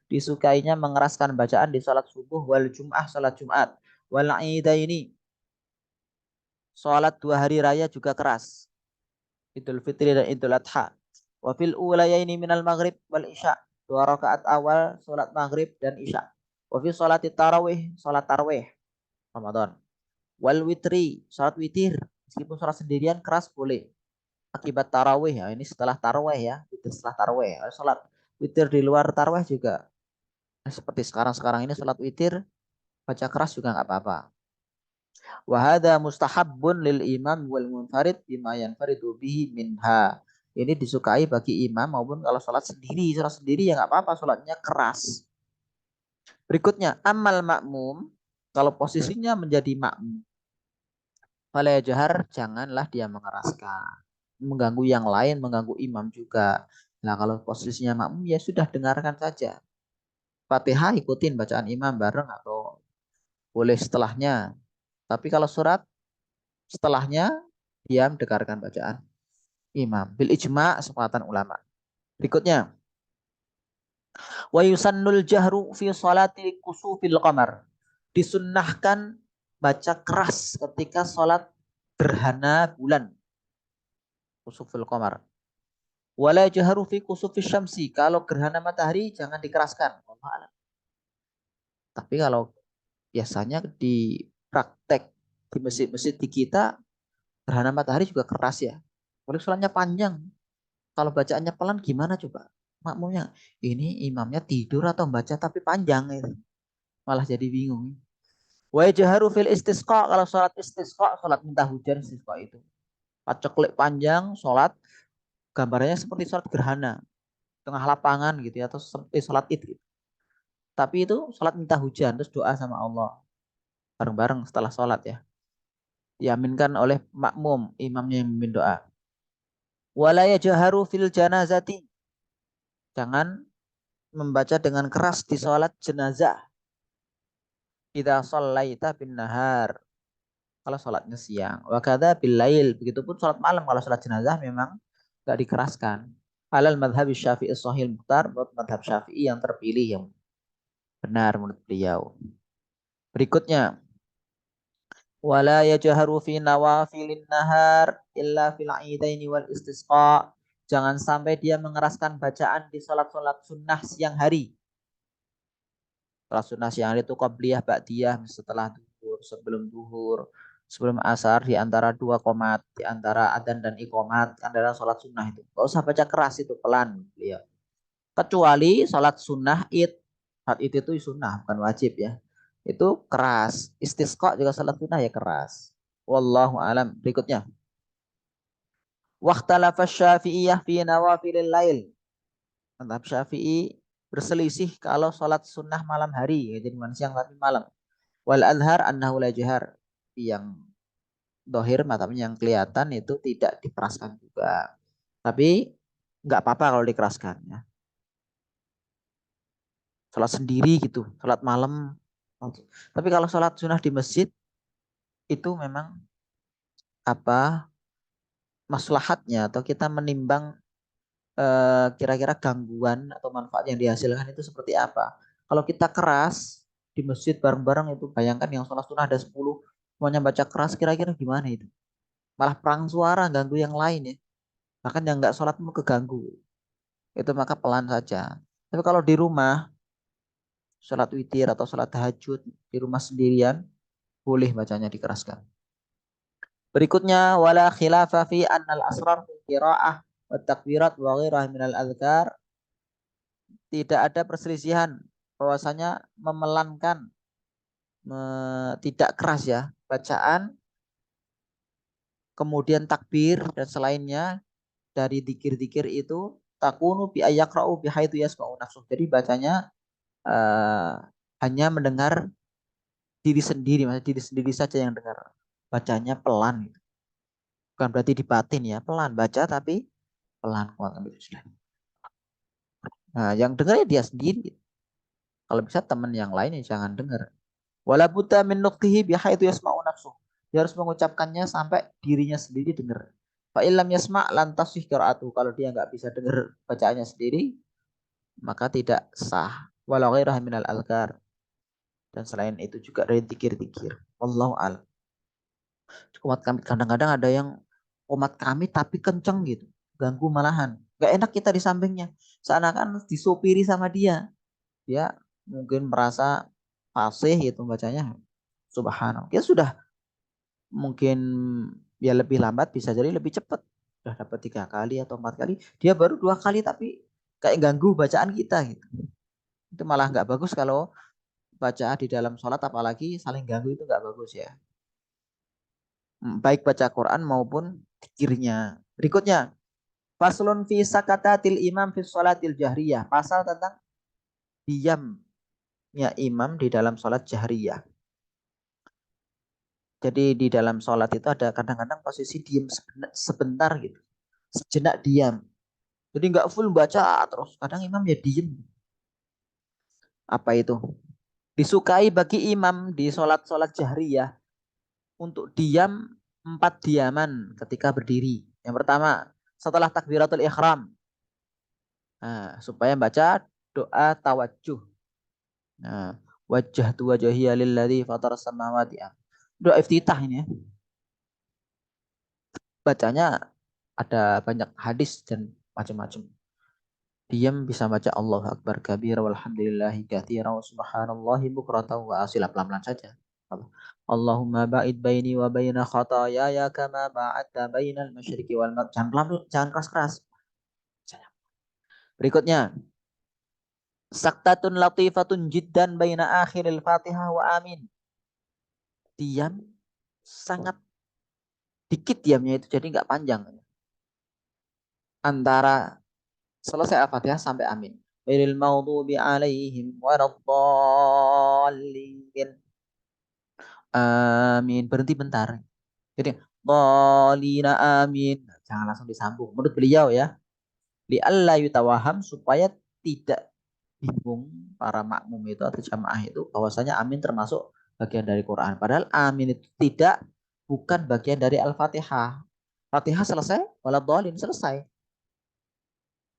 Disukainya mengeraskan bacaan di salat subuh wal jum'ah salat Jumat wal idaini salat 2 hari raya juga keras. Idul Fitri dan Idul Adha. Wa fil ulayaini minal maghrib wal isya. 2 rakaat awal salat maghrib dan isya. Wa fi salati tarawih salat tarawih Ramadan. Wal witri salat witir meskipun salat sendirian keras boleh. Akibat tarawih ya ini setelah tarawih ya itu setelah tarawih sholat witir di luar tarawih juga seperti sekarang ini sholat witir baca keras juga nggak apa-apa. Wahada mustahabun lil imam wal munfarid bima yanfaridu bihi minha. Ini disukai bagi imam maupun kalau sholat sendiri ya nggak apa-apa sholatnya keras. Berikutnya amal makmum kalau posisinya menjadi makmum fala jahar janganlah dia mengeraskan mengganggu yang lain, mengganggu imam juga. Nah, kalau posisinya makmum ya sudah dengarkan saja. Fatihah ikutin bacaan imam bareng atau boleh setelahnya. Tapi kalau surat setelahnya diam dengarkan bacaan imam. Bil ijma sepakatan ulama. Berikutnya, wa yusannul jahru fi salati kusufil qamar. Disunnahkan baca keras ketika salat gerhana bulan kusufil qamar. Wala jaharu fi kusufi syamsi. Kalau gerhana matahari jangan dikeraskan. Tapi kalau biasanya di praktek di masjid-masjid di kita gerhana matahari juga keras ya. Kalau sholatnya panjang. Kalau bacaannya pelan gimana coba? Makmumnya ini imamnya tidur atau baca tapi panjang itu. Malah jadi bingung. Wa jaharu fil istisqa. Kalau sholat istisqa, sholat minta hujan istisqa itu. Paceklik panjang, sholat gambarnya seperti sholat gerhana tengah lapangan gitu ya atau seperti sholat id gitu. Tapi itu sholat minta hujan terus doa sama Allah bareng-bareng setelah sholat ya. Diaminkan oleh makmum, imamnya yang memimpin doa. Wala yajharu fil janazati. Jangan membaca dengan keras di sholat jenazah. Idza shallaita bin nahar. Kalau sholatnya siang. Wa kadza bil lail. Begitupun sholat malam kalau sholat jenazah memang enggak dikeraskan. Alal madhab Syafi'i sahih muhtar menurut madhab Syafi'i yang terpilih yang benar menurut beliau. Berikutnya, wala yajharu fi nawafilin nahar illa fil aidaini wal istisqa. Jangan sampai dia mengeraskan bacaan di salat-salat sunnah siang hari. Salat sunnah siang hari itu qabliyah, ba'diyah, setelah duhur, sebelum duhur, sebelum asar di antara 2 qomat, di antara adzan dan iqomat, antara salat sunnah itu. Enggak usah baca keras itu pelan beliau. Kecuali salat sunnah id. Salat id itu sunnah bukan wajib ya. itu keras. Istisqa juga salat sunnah ya keras. Wallahu alam. Berikutnya. Waqtalafa Syafi'iyah fi nawafilil lail. Mazhab Syafi'i berselisih kalau salat sunnah malam hari, ya, jadi bukan siang tapi malam. Wal azhar annahu la jahar. Yang dohir matanya yang kelihatan itu tidak dikeraskan juga. Tapi nggak apa-apa kalau dikeraskan ya. Salat sendiri gitu, salat malam. Tapi kalau salat sunnah di masjid itu memang apa maslahatnya atau kita menimbang kira-kira gangguan atau manfaat yang dihasilkan itu seperti apa. Kalau kita keras di masjid bareng-bareng itu bayangkan yang sholat sunnah ada 10 semuanya baca keras kira-kira gimana itu. Malah perang suara ganggu yang lain ya. Bahkan yang nggak sholat pun keganggu. Itu maka pelan saja. Tapi kalau di rumah sholat witir atau sholat tahajud di rumah sendirian boleh bacanya dikeraskan. Berikutnya wala khilafa fi annal asrar fi qiraah wa takbirat wa ghairah minal adhkar. Tidak ada perselisihan bahwasanya memelankan tidak keras ya bacaan kemudian takbir dan selainnya dari dikir-dikir itu takunu bi ayakra'u bi haitsu yasma'u nafsuh. Jadi bacanya eh, hanya mendengar diri sendiri, maksudnya diri sendiri saja yang dengar. Bacanya pelan gitu. Bukan berarti di batin ya, pelan baca tapi pelan. Nah, yang dengar ya dia sendiri. Kalau bisa teman yang lain ya jangan dengar. Wala buta min nuktihi bihaitsu yasma'u nafsuh. Dia harus mengucapkannya sampai dirinya sendiri dengar. Fa illam yasma' lan tasih qira'atu. Kalau dia nggak bisa dengar bacaannya sendiri, maka tidak sah. Walau ghairah minal alkar. Dan selain itu juga dari tikir-tikir. Wallahu a'lam. Umat kami kadang-kadang ada yang umat kami tapi kenceng gitu. Ganggu malahan. Gak enak kita di sampingnya. Seakan-akan disopiri sama dia. Dia mungkin merasa fasih gitu bacanya. Subhanallah. Dia sudah mungkin ya lebih lambat bisa jadi lebih cepat. Sudah dapat 3 kali atau 4 kali. Dia baru 2 kali tapi kayak ganggu bacaan kita gitu. Itu malah nggak bagus kalau baca di dalam sholat apalagi saling ganggu itu nggak bagus ya. Baik baca Quran maupun zikirnya. Berikutnya, faslun fi sakatatil imam fi sholatil jahriyah. Pasal tentang diamnya imam di dalam sholat jahriyah. Jadi di dalam sholat itu ada kadang-kadang posisi diam sebentar gitu. Sejenak diam. Jadi nggak full baca terus. Kadang imam ya diem. Apa itu? Disukai bagi imam di sholat-sholat jahriyah untuk diam 4 diaman ketika berdiri. Yang pertama, setelah takbiratul ikhram. Nah, supaya baca doa tawajuh. Nah, wajah tu wajahiyya lilladzi fatar samawati. Doa iftitah ini ya. Bacanya ada banyak hadis dan macam-macam. Diam bisa baca Allahu Akbar kabira walhamdulillahi katsira wa subhanallahi bukratan wa asila pelan-pelan saja. Allahumma ba'id baini wa baina khataayaya kama ba'adta bainal masyriqi wal maghrib. Jangan pelan, jangan keras-keras. Berikutnya, saktatun latifatun jiddan baina akhiril Fatihah wa amin. Diam sangat dikit diamnya itu jadi nggak panjang. Antara selesai Al-Fatihah sampai amin. Ghairil maghdubi alaihim waraddallin. Amin. Berhenti bentar. Jadi dhalina amin. Jangan langsung disambung. Menurut beliau ya, li alla yutawaham supaya tidak bingung para makmum itu atau jamaah itu bahwasanya amin termasuk bagian dari Quran. Padahal amin itu tidak bukan bagian dari Al-Fatihah. Fatihah selesai, waladhdallin selesai.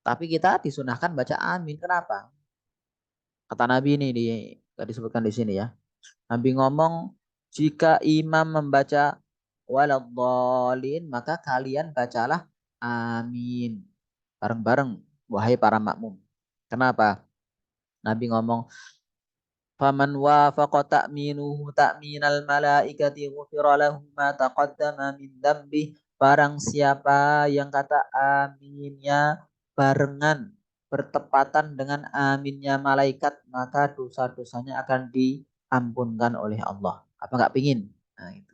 Tapi kita disunahkan baca amin. Kenapa? Kata Nabi ini disebutkan di sini ya. Nabi ngomong, jika imam membaca waladhdallin, maka kalian bacalah amin. Bareng-bareng, wahai para makmum. Kenapa? Nabi ngomong, faman wafaqa ta'minuhu ta'minal malaikati ghufira lahu ma taqaddama min dzambi. Barang siapa yang kata aminnya bertepatan dengan aminnya malaikat, maka dosa-dosanya akan diampunkan oleh Allah. Apa nggak pingin? Nah, itu.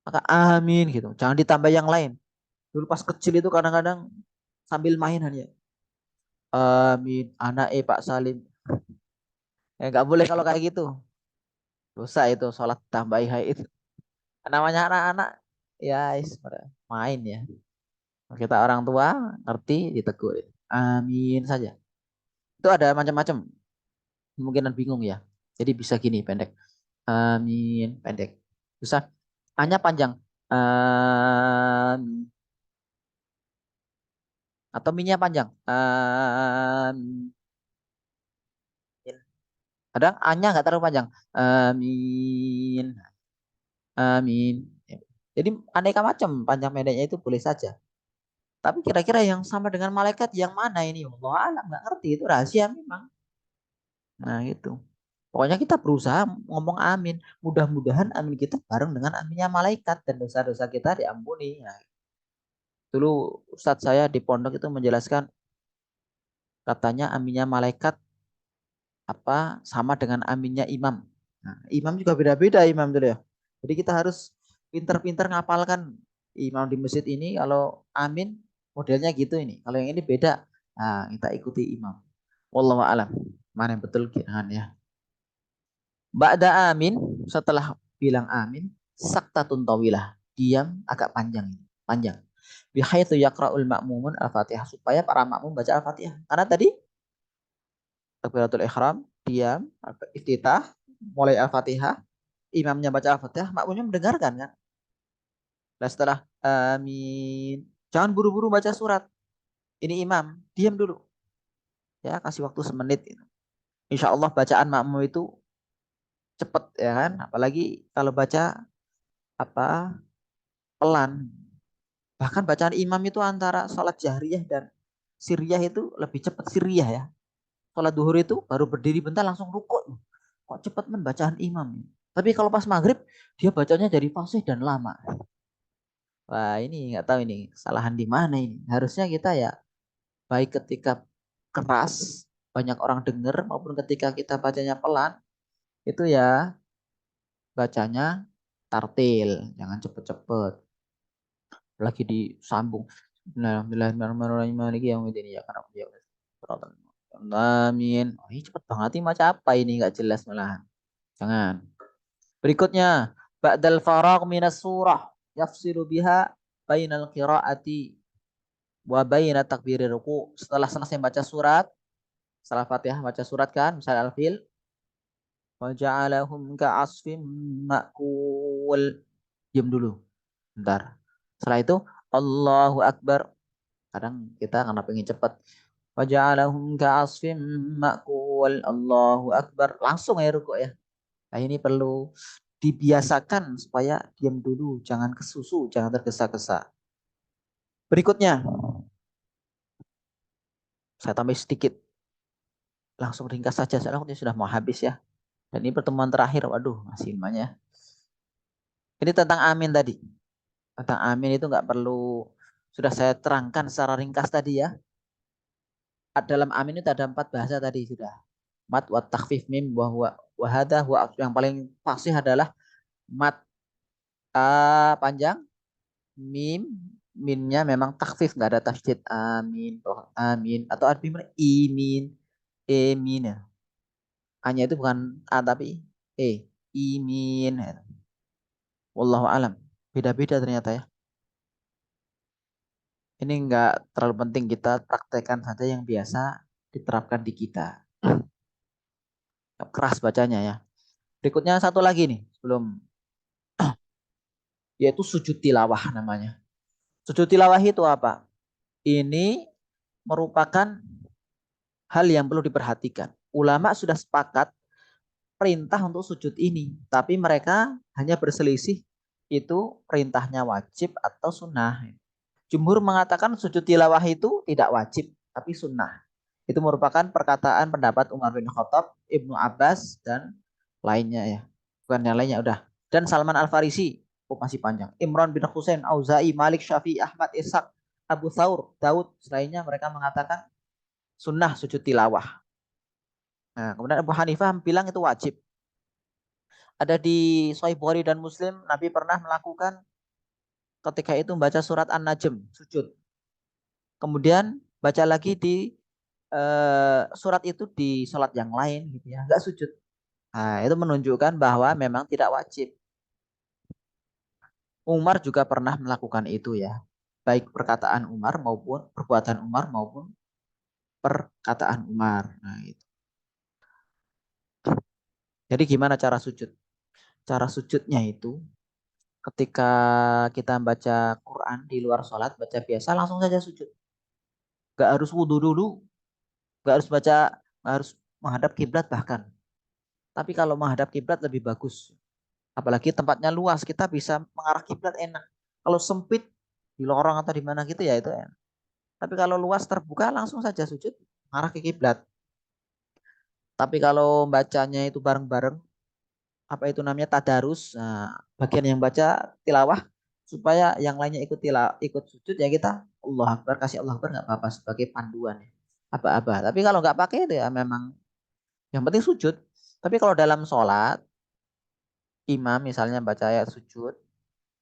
Maka amin gitu. Jangan ditambah yang lain. Dulu pas kecil itu kadang-kadang sambil mainan ya. Amin. Anak Pak Salim. Ya nggak boleh kalau kayak gitu. Dosa itu sholat tambah itu. Namanya anak-anak ya main ya. Kita orang tua ngerti ditegur. Amin saja. Itu ada macam-macam. Kemungkinan bingung ya. Jadi bisa gini pendek. Amin pendek. Bisa. Hanya panjang. Amin. Atau minnya panjang. Amin. Kadang A-nya nggak terlalu panjang. Amin. Amin. Jadi aneka macam panjang pendeknya itu boleh saja. Tapi kira-kira yang sama dengan malaikat yang mana ini? Allah alam nggak ngerti itu rahasia memang. Nah itu. Pokoknya kita berusaha ngomong amin. Mudah-mudahan amin kita bareng dengan aminnya malaikat dan dosa-dosa kita diampuni. Nah, dulu Ustadz saya di pondok itu menjelaskan katanya aminnya malaikat apa sama dengan aminnya imam. Nah, imam juga beda-beda imam dulu ya. Jadi kita harus pinter-pinter ngapalkan imam di masjid ini kalau amin modelnya gitu ini. Kalau yang ini beda. Nah, kita ikuti imam. Wallahu alam. Mana yang betul kan ya. Ba'da amin setelah bilang amin saktatun tawilah. Diam agak panjang ini. Panjang. Bihaitsu yaqra'ul ma'mumun al-Fatihah supaya para makmum baca al-Fatihah. Karena tadi takbiratul ihram, diam, iftitah, mulai Al-Fatihah, imamnya baca Al-Fatihah, makmumnya mendengarkan kan. Dan setelah amin, jangan buru-buru baca surat. Ini imam, diam dulu. Ya, kasih waktu semenit. Insya Allah bacaan makmum itu cepat ya kan. Apalagi kalau baca apa pelan. Bahkan bacaan imam itu antara sholat jahriyah dan siriyah itu lebih cepat siriyah ya. Sholat duhur itu baru berdiri bentar langsung rukuk. Kok cepat bacaan imam. Tapi kalau pas maghrib dia bacanya jadi fasih dan lama. Wah ini nggak tahu ini kesalahan di mana ini. Harusnya kita ya baik ketika keras banyak orang dengar maupun ketika kita bacanya pelan itu ya bacanya tartil, jangan cepet-cepet. Lagi disambung. Bismillahirrahmanirrahim. Yang ini ya karena dia Amin. Oh, ini cepet banget ini macam apa ini nggak jelas malahan. Jangan. Berikutnya, ba'dal faragh minas surah yafsilu biha bainal qiraati wa bainat takbirir ruku. Setelah selesai baca surat, setelah Fatihah baca surat kan, misal Al-Fil, wa ja'alahum ka'asfim ma'kul. Diam dulu, bentar. Setelah itu Allahu Akbar. Kadang kita karena pengen cepat. Wa ja'alahum ka'asfim ma'kul. Allahu Akbar. Langsung ya ruku ya. Nah ini perlu dibiasakan supaya diam dulu, jangan kesusu, jangan tergesa-gesa. Berikutnya, saya tambah sedikit, langsung ringkas saja, soalnya waktunya sudah mau habis ya. Dan ini pertemuan terakhir, waduh, masih banyak. Ini tentang amin tadi. Tentang amin itu nggak perlu, sudah saya terangkan secara ringkas tadi ya. Dalam amin itu ada 4 bahasa tadi sudah. Mat, wa takhfif, mim, wa wahada, yang paling fasih adalah mat panjang, mim, minnya memang takfif nggak ada tasydid amin amin atau arti imin emin ya. A-nya itu bukan a tapi imin ya. Wallahu alam, beda-beda ternyata ya. Ini nggak terlalu penting, kita praktekkan saja yang biasa diterapkan di kita. Keras bacanya ya. Berikutnya satu lagi nih sebelum, yaitu sujud tilawah namanya. Sujud tilawah itu apa? Ini merupakan hal yang perlu diperhatikan. Ulama sudah sepakat perintah untuk sujud ini, tapi mereka hanya berselisih itu perintahnya wajib atau sunnah. Jumhur mengatakan sujud tilawah itu tidak wajib, tapi sunnah. Itu merupakan perkataan pendapat Umar bin Khattab, Ibnu Abbas, dan lainnya ya. Bukan yang lainnya udah. Dan Salman Al-Farisi, oh masih panjang. Imran bin Husain, Auza'i, Malik, Syafi'i, Ahmad, Ishaq, Abu Thawr, Daud, selainnya mereka mengatakan sunnah sujud tilawah. Nah, kemudian Abu Hanifah bilang itu wajib. Ada di Sahih Bukhari dan Muslim, Nabi pernah melakukan ketika itu membaca surat An-Najm, sujud. Kemudian baca lagi di surat itu di sholat yang lain gitu ya, nggak sujud. Nah, itu menunjukkan bahwa memang tidak wajib. Umar juga pernah melakukan itu ya. Baik perkataan Umar maupun perbuatan Umar maupun perkataan Umar. Nah, itu. Jadi gimana cara sujud? Cara sujudnya itu ketika kita baca Quran di luar sholat, baca biasa langsung saja sujud. Gak harus wudhu dulu, gak harus baca, gak harus menghadap kiblat bahkan. Tapi kalau menghadap kiblat lebih bagus. Apalagi tempatnya luas, kita bisa mengarah kiblat enak. Kalau sempit di lorong atau di mana gitu ya itu enak. Tapi kalau luas terbuka langsung saja sujud mengarah ke kiblat. Tapi kalau bacanya itu bareng-bareng, apa itu namanya tadarus, nah, bagian yang baca tilawah supaya yang lainnya ikut ikut sujud ya kita Allah Akbar kasih Allah Akbar nggak apa-apa sebagai panduan ya. Apa-apa. Tapi kalau nggak pakai itu ya memang yang penting sujud. Tapi kalau dalam sholat imam misalnya baca ayat sujud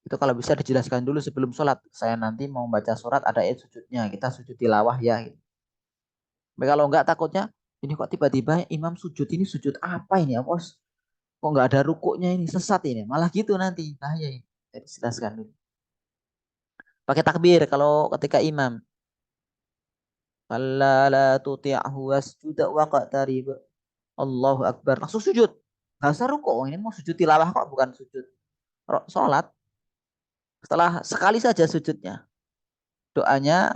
itu kalau bisa dijelaskan dulu sebelum sholat. Saya nanti mau baca surat ada ayat sujudnya. Kita sujud tilawah ya. Gitu. Tapi kalau nggak takutnya ini kok tiba-tiba imam sujud ini sujud apa ini ya bos? Kok nggak ada rukuknya ini sesat ini. Malah gitu nanti. Bahaya ini. Jadi jelaskan dulu. Pakai takbir kalau ketika imam. Falla la tuti'hu wasjud waqtarib. Allahu Akbar. Langsung sujud. Gak usah rukuk. Ini mau sujud tilawah kok bukan sujud sholat. Setelah sekali saja sujudnya. Doanya,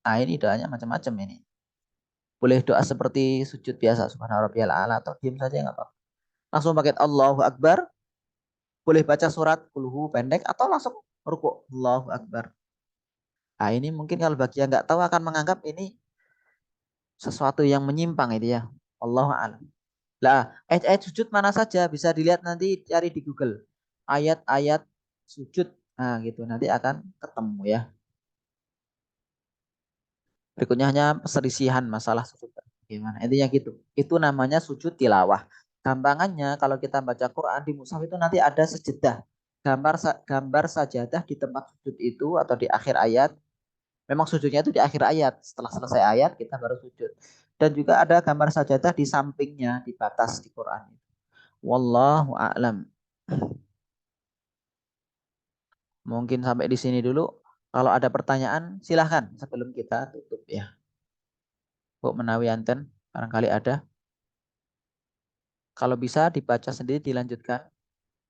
ah ini doanya macam-macam ini. Boleh doa seperti sujud biasa. Subhana rabbiyal a'la atau diam saja nggak apa-apa. Langsung pakai Allahu Akbar. Boleh baca surat kulhu pendek atau langsung rukuk. Allahu Akbar. Nah ini mungkin kalau bagi yang nggak tahu akan menganggap ini sesuatu yang menyimpang itu ya. Allahu a'lam. Lah, ayat-ayat sujud mana saja bisa dilihat nanti cari di Google. Ayat-ayat sujud. Nah, gitu nanti akan ketemu ya. Berikutnya hanya perselisihan masalah sujud. Gimana? Intinya gitu. Itu namanya sujud tilawah. Gampangannya kalau kita baca Quran di mushaf itu nanti ada sejedah. Gambar sajadah di tempat sujud itu atau di akhir ayat. Memang sujudnya itu di akhir ayat. Setelah selesai ayat kita baru sujud. Dan juga ada gambar sajadah di sampingnya di batas di Quran. Wallahu a'lam. Mungkin sampai di sini dulu. Kalau ada pertanyaan silahkan sebelum kita tutup ya. Bu Menawi Anten, barangkali ada. Kalau bisa dibaca sendiri dilanjutkan.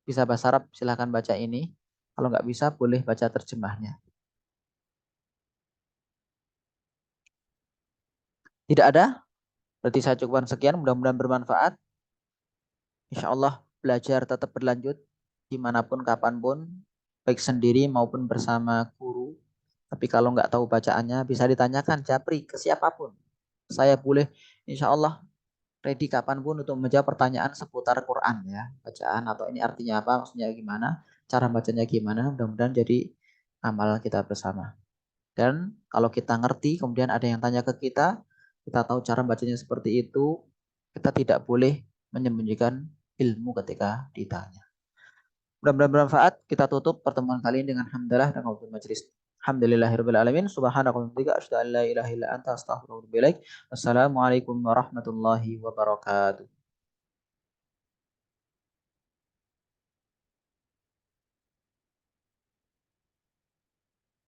Bisa bahasa Arab silahkan baca ini. Kalau nggak bisa boleh baca terjemahnya. Tidak ada? Berarti saya cukupkan sekian. Mudah-mudahan bermanfaat. Insya Allah belajar tetap berlanjut. Dimanapun, kapanpun. Baik sendiri maupun bersama guru. Tapi kalau nggak tahu bacaannya bisa ditanyakan Japri ke siapapun. Saya boleh insya Allah ready kapanpun untuk menjawab pertanyaan seputar Quran ya. Bacaan atau ini artinya apa, maksudnya gimana, cara bacanya gimana. Mudah-mudahan jadi amal kita bersama. Dan kalau kita ngerti, kemudian ada yang tanya ke kita tahu cara bacanya seperti itu, kita tidak boleh menyembunyikan ilmu ketika ditanya. Mudah-mudahan bermanfaat. Kita tutup pertemuan kali ini dengan hamdalah dan qaul majelis. Alhamdulillahirabbil alamin. Subhanakallahumma asyhadu an la ilaha illa anta astaghfiruka wa atubu ilaik. Wassalamualaikum warahmatullahi wabarakatuh.